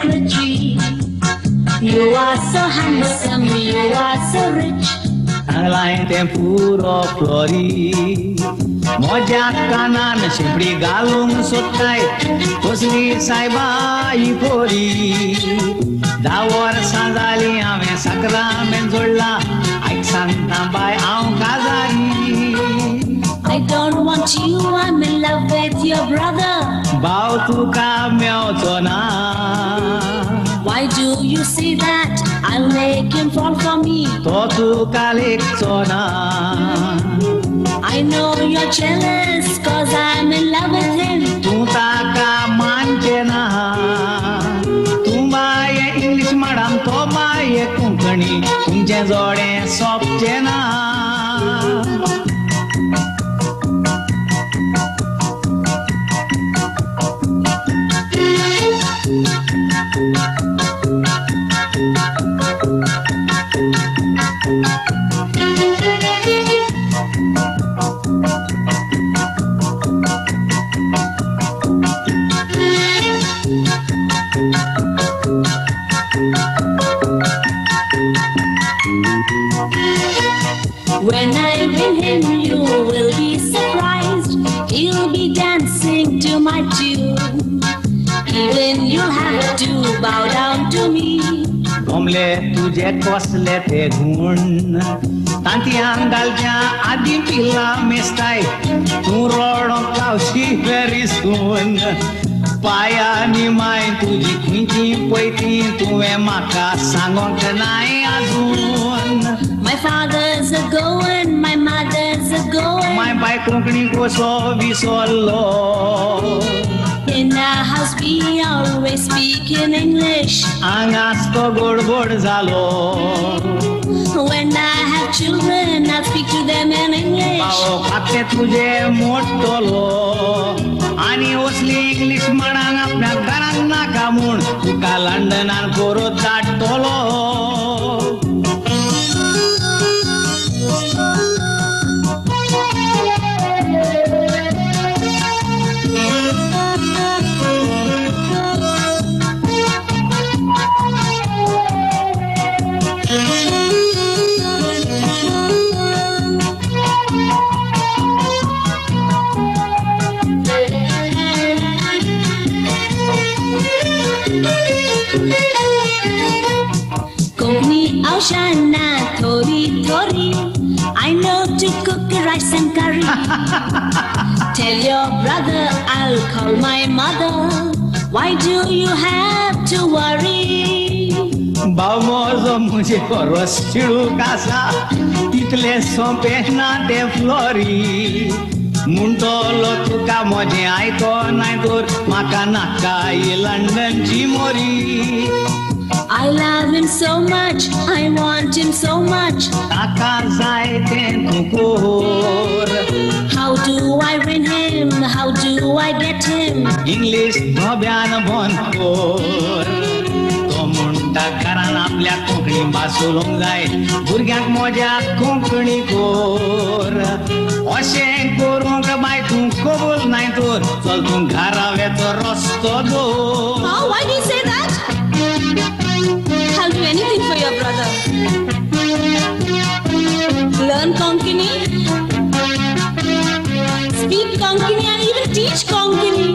secretary. You are so handsome, you are so rich. Anglain tempuro flori Moja kanan shimpri galung sotai Tosli saiba ipori Dawar sanzali ame sakra men zolla Aik santa bai aun kazari I don't want you, I'm in love with your brother. Bau tu ka meo chona Why do you say that? I'll make him fall for me. To tu kalik chona I know you're jealous cause I'm in love with him. Tu ta ka manche na Tu maye English madam to maye konkani Tumche jode sopche na When I win him, you will be surprised. He'll be dancing to my tune. Even you'll have to bow down to me. Gomle tuje kosle te gun Tanti angalja adi pila mestai Tu rodon klausi very soon Paya ni mai tuji kinti poiti Tu maka sangon kenai azun My father's a goin', my mother's a goin'. My bai konkani ko so visolo In our house we always speak in English. Angas to godbod zalo When I have children, I'll speak to them in English. Bao khate tuje motolo Ani osli English madang apna garang na kamun Tuka London an koro dat tolo Konkani aushana thori thori. I know to cook rice and curry. Tell your brother I'll call my mother. Why do you have to worry? Bao mozo mujhe koros chidu kasa Title sompe na te flori Muntolo tuka moje aito naitor Maka naka I London jimori I love him so much, I want him so much. Taka zaite tukor How do I win him? How do I get him? English bhabyan bonkor Tomunda karan apल्या Konkani भासोलंक जाय भुरग्यांक मोज्या Konkani core अशें करूंक bye तूं कबूल नाय तर चल तूं घरावेचो रस्तो दवर Oh, why do you say that? I'll do anything for your brother. Learn Konkani, speak Konkani, and even teach Konkani.